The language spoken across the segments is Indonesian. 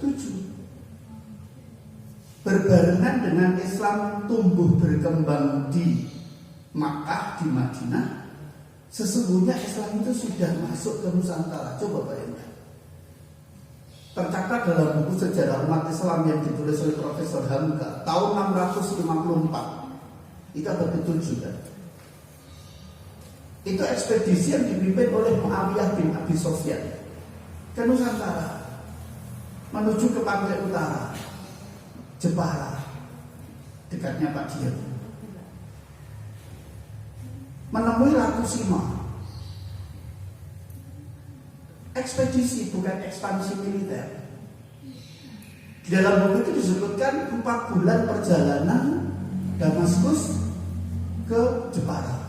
ke-7. Berbarengan dengan Islam tumbuh berkembang di Makkah, di Madinah, sesungguhnya Islam itu sudah masuk ke Nusantara. Coba bayangkan. Tercatat dalam buku sejarah umat Islam yang ditulis oleh Profesor Hamka tahun 654. Itu abad ke-7 kan. Itu ekspedisi yang dipimpin oleh Muawiyah bin Abi Sufyan ke Nusantara, menuju ke pantai utara Jepara, dekatnya Pak Dian, menemui Ratu Sima. Ekspedisi bukan ekspansi militer. Di dalam buku itu disebutkan 4 bulan perjalanan Damaskus ke Jepara,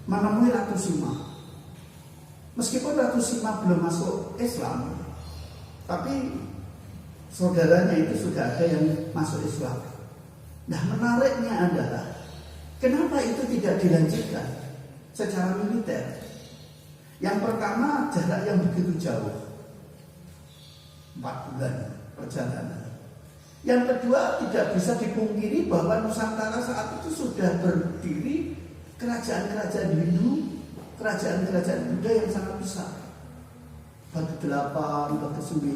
menemui Ratu Sima. Meskipun Ratu Sima belum masuk Islam, tapi saudaranya itu sudah ada yang masuk Islam. Nah, menariknya adalah kenapa itu tidak dilanjutkan secara militer? Yang pertama, jarak yang begitu jauh, 4 bulan perjalanan. Yang kedua, tidak bisa dipungkiri bahwa Nusantara saat itu sudah berdiri kerajaan-kerajaan Hindu, kerajaan-kerajaan Buddha yang sangat besar. Abad ke-8, abad ke-9,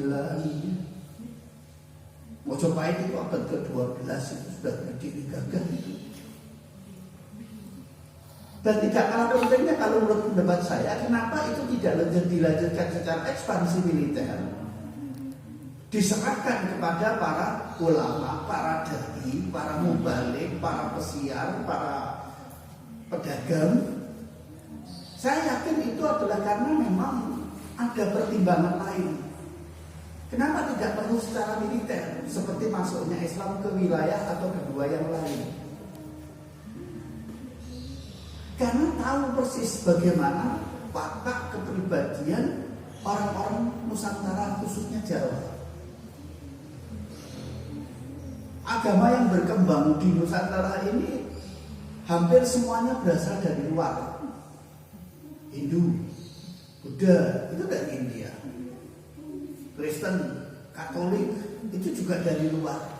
Mojopahit itu abad ke-12 itu sudah berdiri gagah itu. Dan tidak kalah pentingnya kalau menurut pendapat saya, kenapa itu tidak dilanjutkan secara ekspansi militer, diserahkan kepada para ulama, para dai, para mubalik, para pesiar, para pedagang. Saya yakin itu adalah karena memang ada pertimbangan lain. Kenapa tidak perlu secara militer seperti masuknya Islam ke wilayah atau kedua yang lain? Karena tahu persis bagaimana watak kepribadian orang-orang Nusantara, khususnya Jawa. Agama yang berkembang di Nusantara ini hampir semuanya berasal dari luar. Hindu, Buddha itu dari India, Kristen, Katolik itu juga dari luar.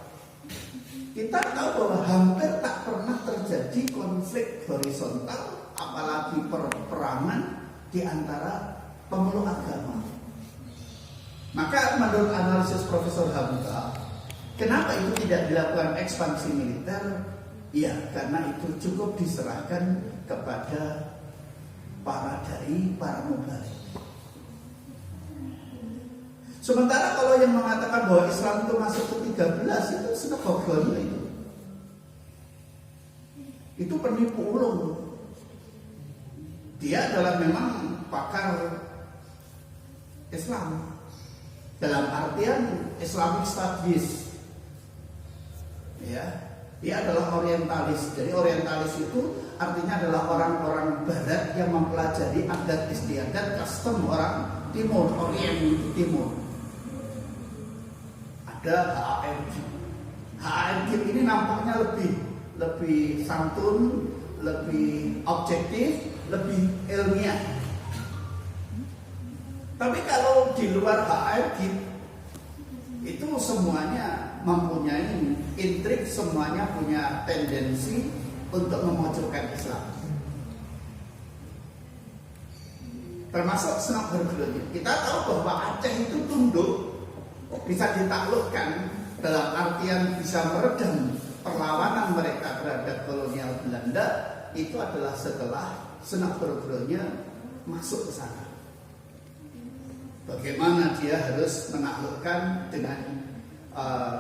Kita tahu bahwa hampir tak pernah terjadi konflik horizontal, apalagi peperangan di antara pemeluk agama. Maka menurut analisis Profesor Hamka, kenapa itu tidak dilakukan ekspansi militer? Ya, karena itu cukup diserahkan kepada para dai, para mubalik. Sementara kalau yang mengatakan bahwa Islam itu masuk ke 13 itu senegogol itu. Itu penipu ulung. Dia adalah memang pakar Islam dalam artian Islamic Studies. Ya, dia adalah orientalis. Jadi orientalis itu artinya adalah orang-orang barat yang mempelajari adat istiadat custom orang timur, Orient Timur. Ada HAMG. HAMG ini nampaknya lebih santun, lebih objektif, lebih ilmiah. Tapi kalau di luar HAMG itu semuanya mempunyai intrik, semuanya punya tendensi untuk memojokkan Islam. Termasuk Senok Bergelonya. Kita tahu bahwa Aceh itu tunduk, bisa ditaklukkan dalam artian bisa meredam perlawanan mereka terhadap kolonial Belanda, itu adalah setelah Senok Bergelonya masuk ke sana. Bagaimana dia harus menaklukkan dengan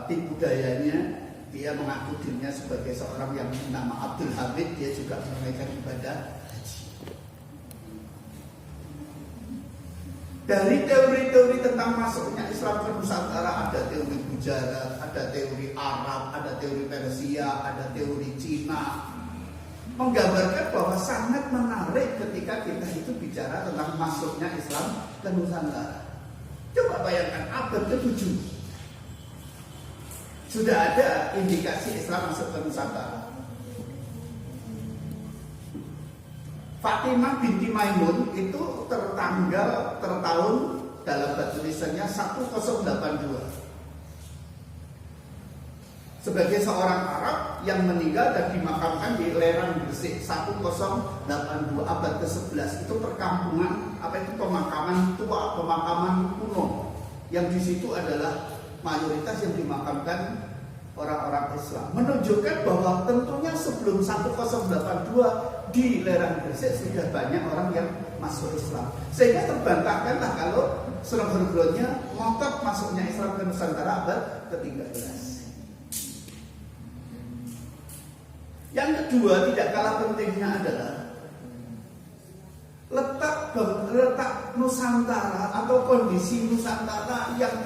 tipu dayanya. Dia mengaku dirinya sebagai seorang yang bernama Abdul Hamid, dia juga menunaikan ibadah haji. Dari teori-teori tentang masuknya Islam ke Nusantara, ada teori Gujarat, ada teori Arab, ada teori Persia, ada teori Cina, menggambarkan bahwa sangat menarik ketika kita itu bicara tentang masuknya Islam ke Nusantara. Coba bayangkan abad ke-7 sudah ada indikasi Islam masuk ke Nusantara. Fatimah binti Maimun itu tertahun dalam batu tulisannya 1082. Sebagai seorang Arab yang meninggal dan dimakamkan di lereng Gresik 1082 abad ke-11. Itu perkampungan, pemakaman tua, pemakaman kuno. Yang di situ adalah mayoritas yang dimakamkan orang-orang Islam. Menunjukkan bahwa tentunya sebelum 1082 di lereng Gresik sudah banyak orang yang masuk Islam. Sehingga terbantahkanlah kalau Surabaya ngotot masuknya Islam ke Nusantara abad ke-13. Yang kedua, tidak kalah pentingnya adalah letak Nusantara atau kondisi Nusantara yang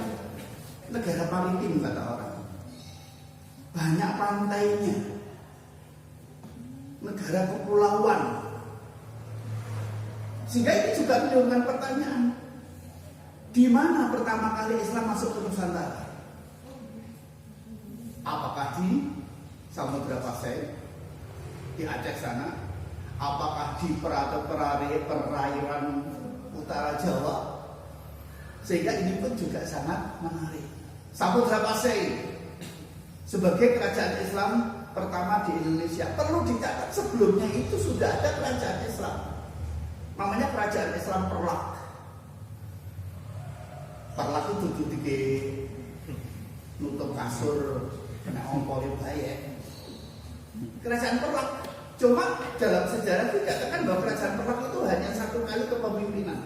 negara maritim kata orang. Banyak pantainya, negara kepulauan. Sehingga ini juga menimbulkan pertanyaan, di mana pertama kali Islam masuk ke Nusantara? Apakah di Samudra Pasai, di Aceh sana? Apakah di perairan utara Jawa? Sehingga ini pun juga sangat menarik. Samudra Pasai sebagai kerajaan Islam pertama di Indonesia. Perlu dicatat, sebelumnya itu sudah ada kerajaan Islam, namanya kerajaan Islam Perlak. Perlak itu duduk nutup kasur kena ongkol bayek. Kerajaan Perlak. Cuma dalam sejarah dikatakan bahwa kerajaan Perlak itu hanya satu kali kepemimpinan.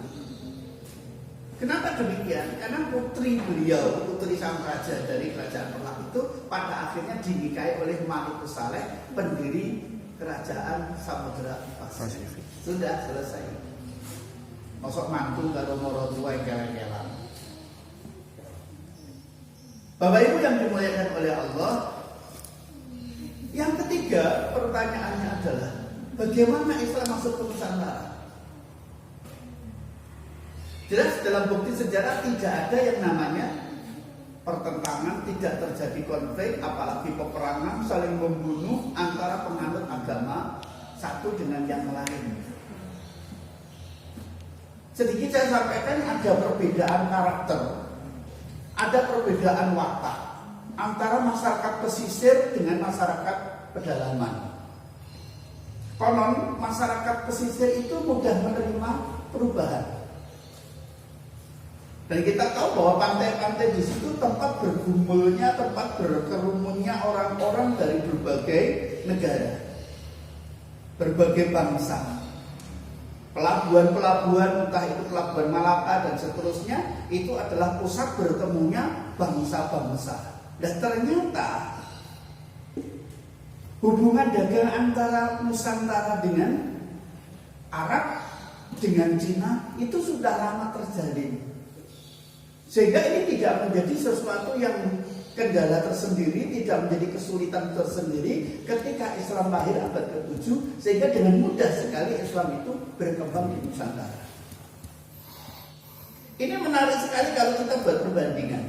Kenapa demikian? Karena putri beliau, putri sang raja dari kerajaan Perlak itu pada akhirnya dinikahi oleh Malikus Saleh, pendiri kerajaan Samudra Pasai. Sudah selesai. Masuk mantu kalau moro tua yang kelan-kelan. Bapak Ibu yang dimuliakan oleh Allah, yang ketiga pertanyaannya adalah bagaimana Islam masuk ke Nusantara? Jelas dalam bukti sejarah tidak ada yang namanya pertentangan, tidak terjadi konflik, apalagi peperangan, saling membunuh antara penganut agama satu dengan yang lain. Sedikit saya sampaikan ada perbedaan karakter, ada perbedaan watak antara masyarakat pesisir dengan masyarakat pedalaman. Konon masyarakat pesisir itu mudah menerima perubahan. Dan kita tahu bahwa pantai-pantai di situ tempat bergumulnya, tempat berkerumunnya orang-orang dari berbagai negara, berbagai bangsa. Pelabuhan-pelabuhan, entah itu pelabuhan Malaka dan seterusnya, itu adalah pusat bertemunya bangsa-bangsa. Dan ternyata hubungan dagang antara Nusantara dengan Arab, dengan Cina itu sudah lama terjalin. Sehingga ini tidak menjadi sesuatu yang kendala tersendiri, tidak menjadi kesulitan tersendiri ketika Islam lahir abad ke-7, sehingga dengan mudah sekali Islam itu berkembang di Nusantara. Ini menarik sekali kalau kita buat perbandingan.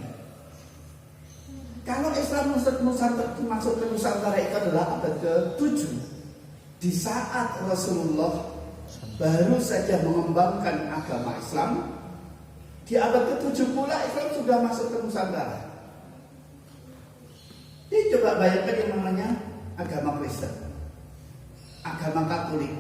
Kalau Islam masuk ke Nusantara itu adalah abad ke-7, di saat Rasulullah baru saja mengembangkan agama Islam. Di abad ke-7 pula Islam sudah masuk ke Nusantara. Jadi coba bayangkan yang namanya agama Kristen, agama Katolik.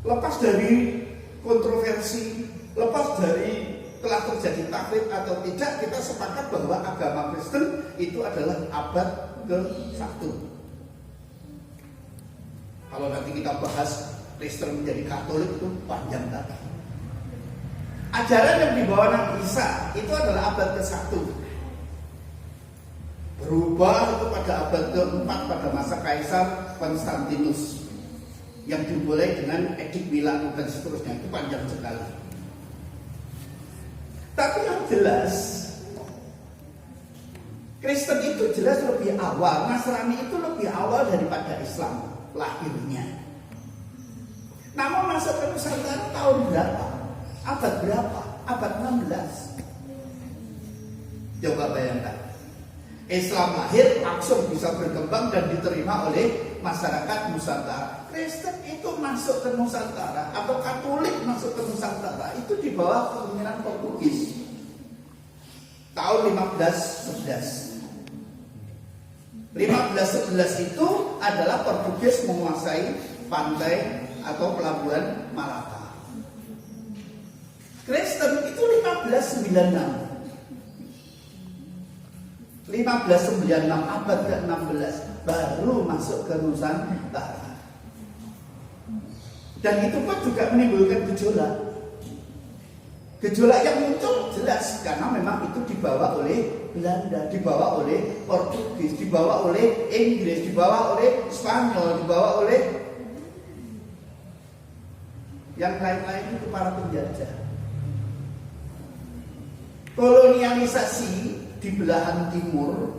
Lepas dari kontroversi, lepas dari telah terjadi taklid atau tidak, kita sepakat bahwa agama Kristen itu adalah abad ke-1. Kalau nanti kita bahas Kristen menjadi Katolik itu panjang banget. Ajaran yang dibawa Nabi Isa itu adalah abad ke-1. Berubah itu pada abad ke-4 pada masa Kaisar Konstantinus, yang dimulai dengan Edik Milan dan seterusnya. Itu panjang sekali. Tapi yang jelas Kristen itu jelas lebih awal, Nasrani itu lebih awal daripada Islam lahirnya. Namun masuk ke Nusantara tahun berapa? Abad berapa? Abad 16. Coba bayangkan, Islam lahir langsung bisa berkembang dan diterima oleh masyarakat Nusantara. Kristen itu masuk ke Nusantara atau Katolik masuk ke Nusantara itu di bawah kepemimpinan Portugis tahun 1511. 1511 itu adalah Portugis menguasai pantai atau pelabuhan Malaka. Kristen itu 1596. 1596 abad ke-16 baru masuk ke Nusantara. Dan itu pun juga menimbulkan gejolak. Gejolak yang muncul jelas karena memang itu dibawa oleh Belanda, dibawa oleh Portugis, dibawa oleh Inggris, dibawa oleh Spanyol, dibawa oleh yang lain-lain itu para penjajah. Kolonialisasi di belahan timur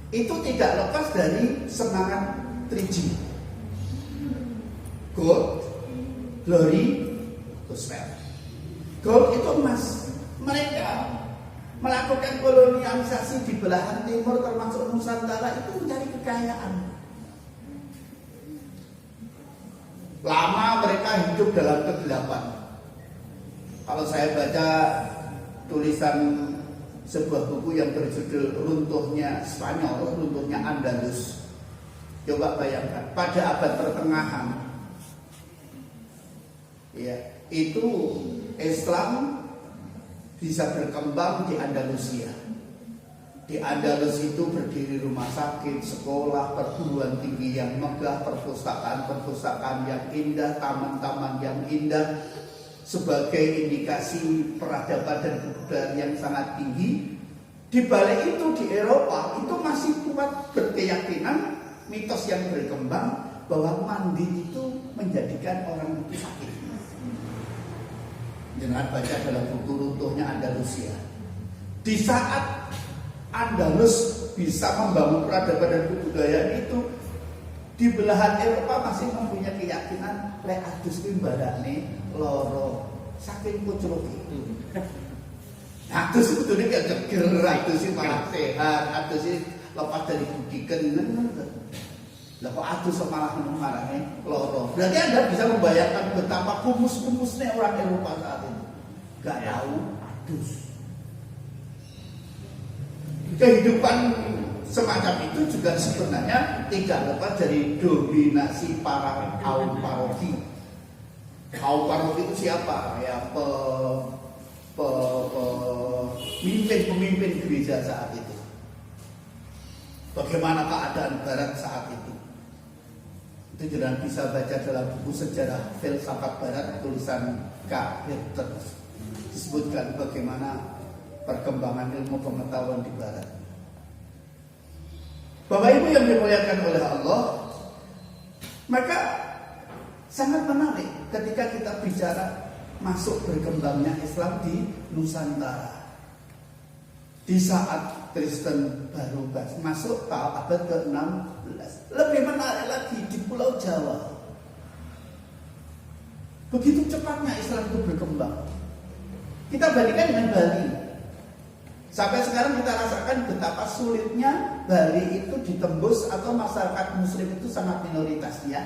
itu tidak lepas dari semangat 3G. Gold, glory, gospel. Gold itu emas. Mereka melakukan kolonialisasi di belahan timur termasuk Nusantara itu mencari kekayaan. Lama mereka hidup dalam kegelapan. Kalau saya baca tulisan sebuah buku yang berjudul Runtuhnya Spanyol, Runtuhnya Andalus. Coba bayangkan, pada abad pertengahan ya, itu Islam bisa berkembang di Andalusia. Di Andalus itu berdiri rumah sakit, sekolah, perguruan tinggi yang megah, perpustakaan-perpustakaan yang indah, taman-taman yang indah, sebagai indikasi peradaban dan kebudayaan yang sangat tinggi. Di balik itu di Eropa itu masih kuat berkeyakinan mitos yang berkembang bahwa mandi itu menjadikan orang itu sakit. Jangan baca dalam buku Runtuhnya Andalusia. Di saat Andalus bisa membangun peradaban dan kebudayaan itu, di belahan Eropa masih mempunyai keyakinan lek adus ki mbarane loro saking pucuk itu. Adus itu tuh dia ceger, adus sih malah sehat, adus sih lepas dari budiken. Lah kok adus malah marane loro. Berarti Anda bisa membayangkan betapa kumus-kumusnya orang Eropa saat itu. Gak tahu adus. Kehidupan semacam itu juga sebenarnya tidak lepas dari dominasi para kaum paroki. Kaum paroki itu siapa? Ya pemimpin gereja saat itu. Bagaimana keadaan Barat saat itu? Itu jangan bisa baca dalam buku sejarah filsafat Barat tulisan K. Hertz. Disebutkan bagaimana perkembangan ilmu pengetahuan di Barat. Bapak Ibu yang dimuliakan oleh Allah, maka sangat menarik ketika kita bicara masuk berkembangnya Islam di Nusantara. Di saat Kristen baru masuk ke abad ke-16. Lebih menarik lagi di Pulau Jawa. Begitu cepatnya Islam itu berkembang. Kita bandingkan dengan Bali. Sampai sekarang kita rasakan betapa sulitnya Bali itu ditembus atau masyarakat Muslim itu sangat minoritas ya.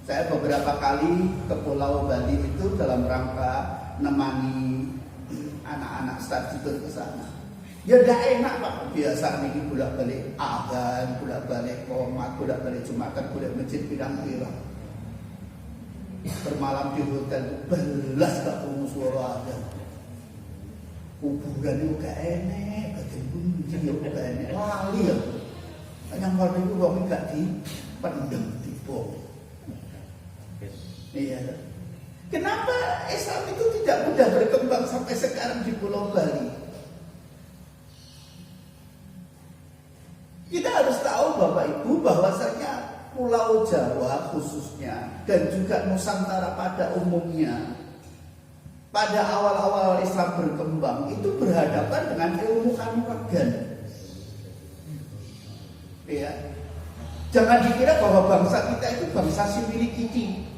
Saya beberapa kali ke Pulau Bali itu dalam rangka nemani anak-anak studi ke sana. Ya udah enak Pak, biasa nih bolak-balik adzan, bolak-balik qomat, bolak-balik Jumatan, bolak masjid pirang-pirang. Bermalam di hotel belas gak punya suara adzan. Kuburan itu gak enak, bagian bunyi ya gak enak, lali ya. Yang kalau itu orang gak dipendem, dibom. Iya. Kenapa Islam itu tidak mudah berkembang sampai sekarang di Pulau Bali? Kita harus tahu Bapak Ibu bahwasanya Pulau Jawa khususnya dan juga Nusantara pada umumnya pada awal-awal Islam berkembang itu berhadapan dengan ilmu kanuragan. Ya. Jangan dikira bahwa bangsa kita itu bangsa similikiti.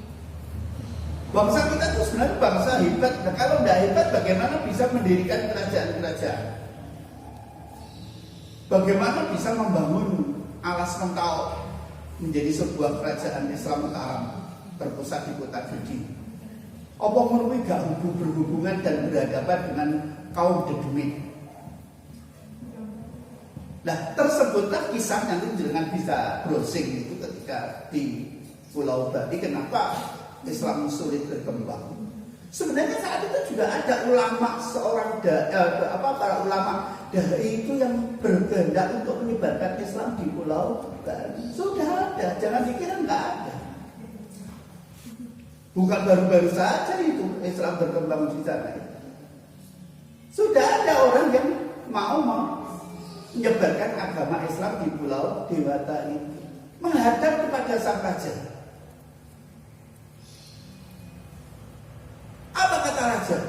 Bangsa kita itu sebenarnya bangsa hebat. Nah, kalau tidak hebat bagaimana bisa mendirikan kerajaan-kerajaan? Bagaimana bisa membangun alas mentau menjadi sebuah kerajaan Islam Mataram berpusat di kota Gedi. Apa menawi gak berhubungan dan berhadapan dengan kaum Deduit. Nah, tersebutlah kisah nanti jangan bisa browsing itu ketika di Pulau Bali kenapa Islam sulit berkembang. Sebenarnya saat itu juga ada ulama para ulama dai itu yang berkehendak untuk menyebarkan Islam di Pulau Bali. Sudah ada, jangan dikira nggak ada. Bukan baru-baru saja itu Islam berkembang di sana. Sudah ada orang yang mau menyebarkan agama Islam di Pulau Dewata itu, menghadap kepada sang raja. Apa kata raja?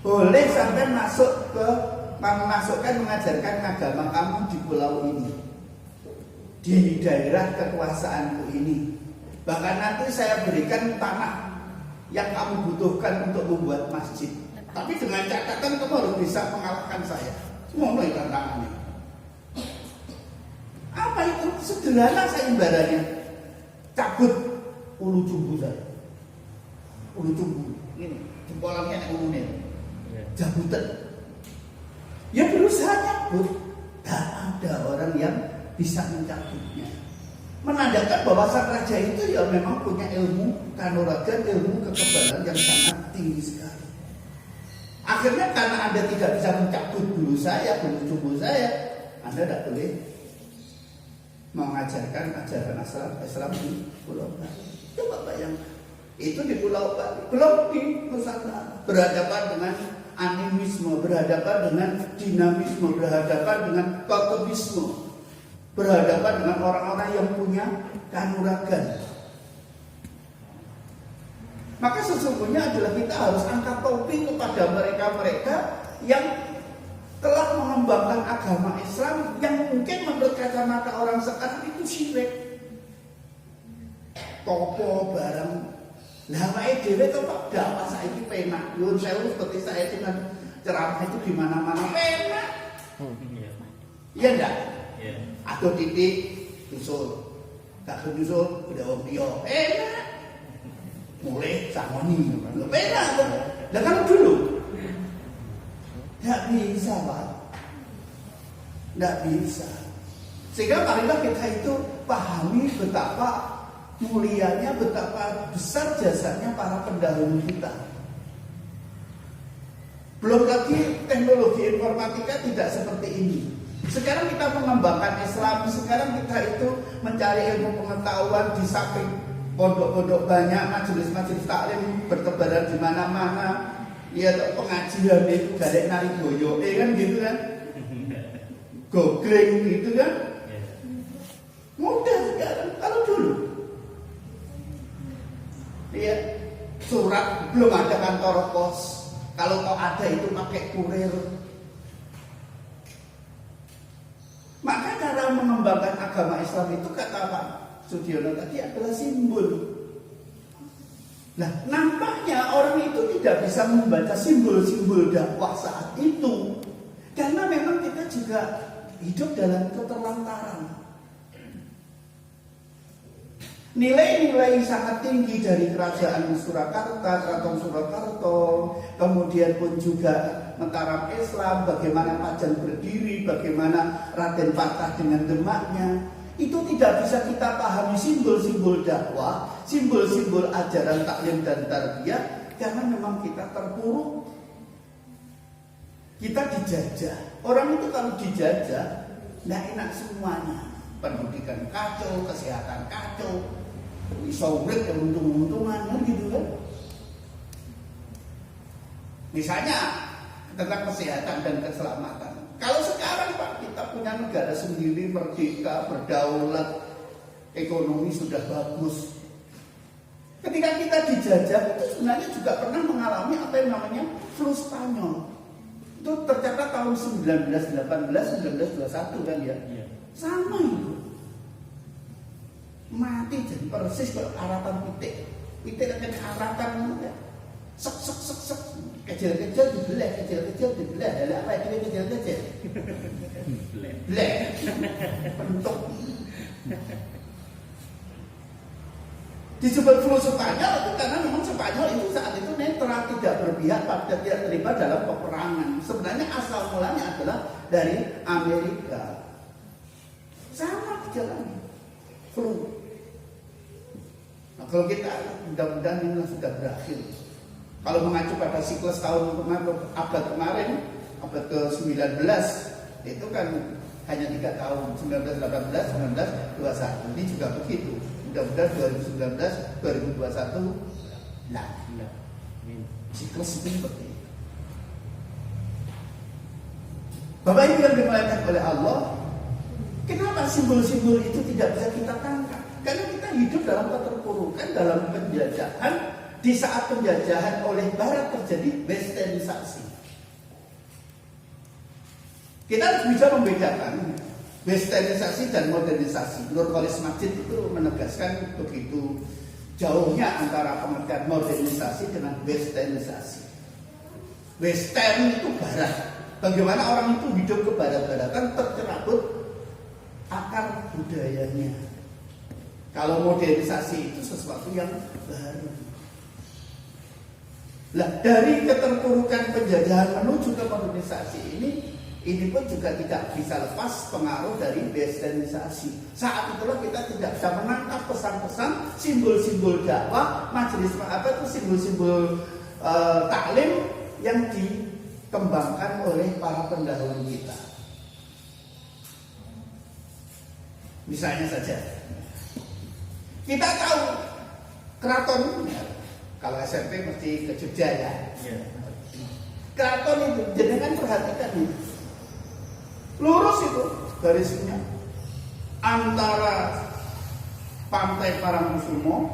Boleh sampai mengajarkan agama kamu di pulau ini, di daerah kekuasaanku ini. Bahkan nanti saya berikan tanah yang kamu butuhkan untuk membuat masjid. Tapi dengan catatan kamu harus bisa mengalahkan saya. Semua itu tantangannya. Apa itu? Sederhana saya imbarannya. Cabut ulu jumbu saya. Ulu jumbu. Ini jempolannya yang ulunya. Jabutan. Ya berusaha cabut. Tak ada orang yang bisa mencabutnya. Menandakan bahwa sang raja itu ya memang punya ilmu kanuragan, ilmu kekebalan yang sangat tinggi sekali. Akhirnya karena Anda tidak bisa mencabut bulu tubuh saya, Anda tidak boleh mengajarkan ajaran Islam di Pulau Bali. Coba bayangkan, itu di Pulau Bali, belum di Nusantara, berhadapan dengan animisme, berhadapan dengan dinamisme, berhadapan dengan totemisme, berhadapan dengan orang-orang yang punya kanuragan. Maka sesungguhnya adalah kita harus angkat topi kepada mereka-mereka yang telah mengembangkan agama Islam yang mungkin menurut kacamata orang sekarang itu syirik. Topo barang. Lah wae dhewe to Pak dakwah saiki penak. Nyuwun sewu seperti saya dengan ceramah itu di mana-mana penak. Iya enggak? Iya. Atau titik usul. Tak usul udah obio. Enak. Mulai sangoni, beda kan? Lah kan dulu, nggak bisa Pak, nggak bisa. Sehingga marilah kita itu pahami betapa mulianya, betapa besar jasanya para pendahulu kita. Belum lagi teknologi informatika tidak seperti ini. Sekarang kita mengembangkan Islam, sekarang kita itu mencari ilmu pengetahuan di samping pondok-pondok banyak, majelis-majelis taklim bertebaran di mana-mana. Ya pengajian itu garek nari boyo, kan gitu kan? Googling gitu kan? Mudah sekarang. Kalau dulu, ya surat belum ada kantor pos. Kalau ada itu pakai kurir. Maka cara mengembangkan agama Islam itu kata Pak Sudiono tadi adalah simbol. Nah, nampaknya orang itu tidak bisa membaca simbol-simbol dakwah saat itu, karena memang kita juga hidup dalam keterlantaran. Nilai-nilai sangat tinggi dari kerajaan Surakarta, Keraton Surakarta, kemudian pun juga Mataram Islam, bagaimana Pajang berdiri, bagaimana Raden Patah dengan Demaknya. Itu tidak bisa kita pahami simbol-simbol dakwah, simbol-simbol ajaran taklim dan tarbiyah, karena memang kita terpuruk. Kita dijajah. Orang itu kalau dijajah, nggak enak semuanya. Pendidikan kacau, kesehatan kacau, isaurit yang untung-untungan, gitu kan. Misalnya tentang kesehatan dan keselamatan. Kalau sekarang Pak, kita punya negara sendiri, merdeka, berdaulat, ekonomi sudah bagus. Ketika kita dijajah, itu sebenarnya juga pernah mengalami apa yang namanya flu Spanyol. Itu tercatat tahun 1918, 1921 kan ya. Sama itu. Mati jadi persis ke aratan pitik. Pitik akan aratan ya. Sek. Kecil-kecil dibelah, kecil-kecil dibelah. Ada apa itu kecil-kecil? Belah. Bentuk. Disebut flu Spanyol itu karena memang Spanyol itu saat itu netral, tidak berpihak pada, tidak terlibat dalam peperangan. Sebenarnya asal mulanya adalah dari Amerika. Sama jalannya flu. Nah, kalau kita mudah-mudahan ini sudah berakhir. Kalau mengacu pada siklus tahun kemarin, abad kemarin, abad ke-19, itu kan hanya 3 tahun, 1918, 1921. Ini juga begitu. Mudah-mudahan 2019, 2021 siklus itu seperti itu. Bapak Ibu yang dimuliakan oleh Allah, kenapa simbol-simbol itu tidak bisa kita tangkap? Karena kita hidup dalam keterpurukan, dalam penjajahan. Di saat penjajahan oleh Barat terjadi westernisasi. Kita harus bisa membedakan westernisasi dan modernisasi. Nurholis Majid itu menegaskan begitu jauhnya antara pengertian modernisasi dengan westernisasi. Western itu barat. Bagaimana orang itu hidup ke barat-baratan tercerabut akar budayanya. Kalau modernisasi itu sesuatu yang baru. Lah, dari keterpurukan penjajahan menuju ke modernisasi ini pun juga tidak bisa lepas pengaruh dari westernisasi. Saat itulah kita tidak bisa menangkap pesan-pesan, simbol-simbol dakwah, majelis simbol-simbol taklim yang dikembangkan oleh para pendahulu kita. Misalnya saja, kita tahu keraton, kalau SMP mesti ke Jogja ya. Keraton itu, jangan perhatikan nih. Lurus itu garisnya antara Pantai Parangkusumo,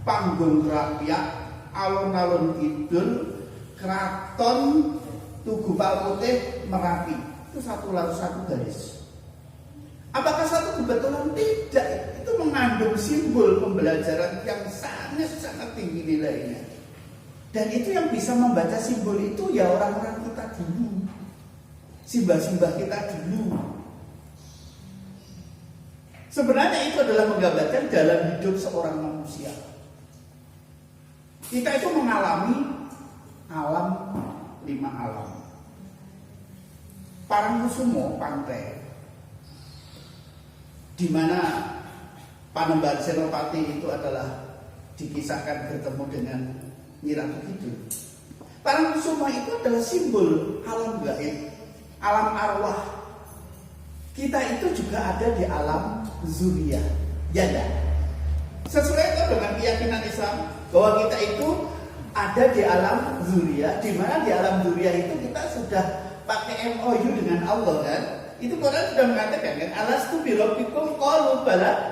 Panggung Rakyat, alun-alun kidul, Keraton Tugu Palputih, Merapi. Itu satu garis. Apakah satu kebetulan? Tidak. Itu mengandung simbol pembelajaran yang sangat tinggi nilainya. Dan itu yang bisa membaca simbol itu ya orang-orang kita dulu, simbah-simbah kita dulu. Sebenarnya itu adalah menggambarkan dalam hidup seorang manusia. Kita itu mengalami alam, 5 alam. Parangkusumo, pantai, di mana Panembahan Senopati itu adalah dikisahkan bertemu dengan Nyi Ratu Kidul. Parangkusumo itu adalah simbol alam gaib, alam arwah. Kita itu juga ada di alam zuriyah, ya enggak? Sesuai dengan keyakinan Islam bahwa kita itu ada di alam zuriyah, di mana di alam zuriyah itu kita sudah pakai MOU dengan Allah kan? Itu Quran sudah mengatakan kan, alastu birabbikum qalu bala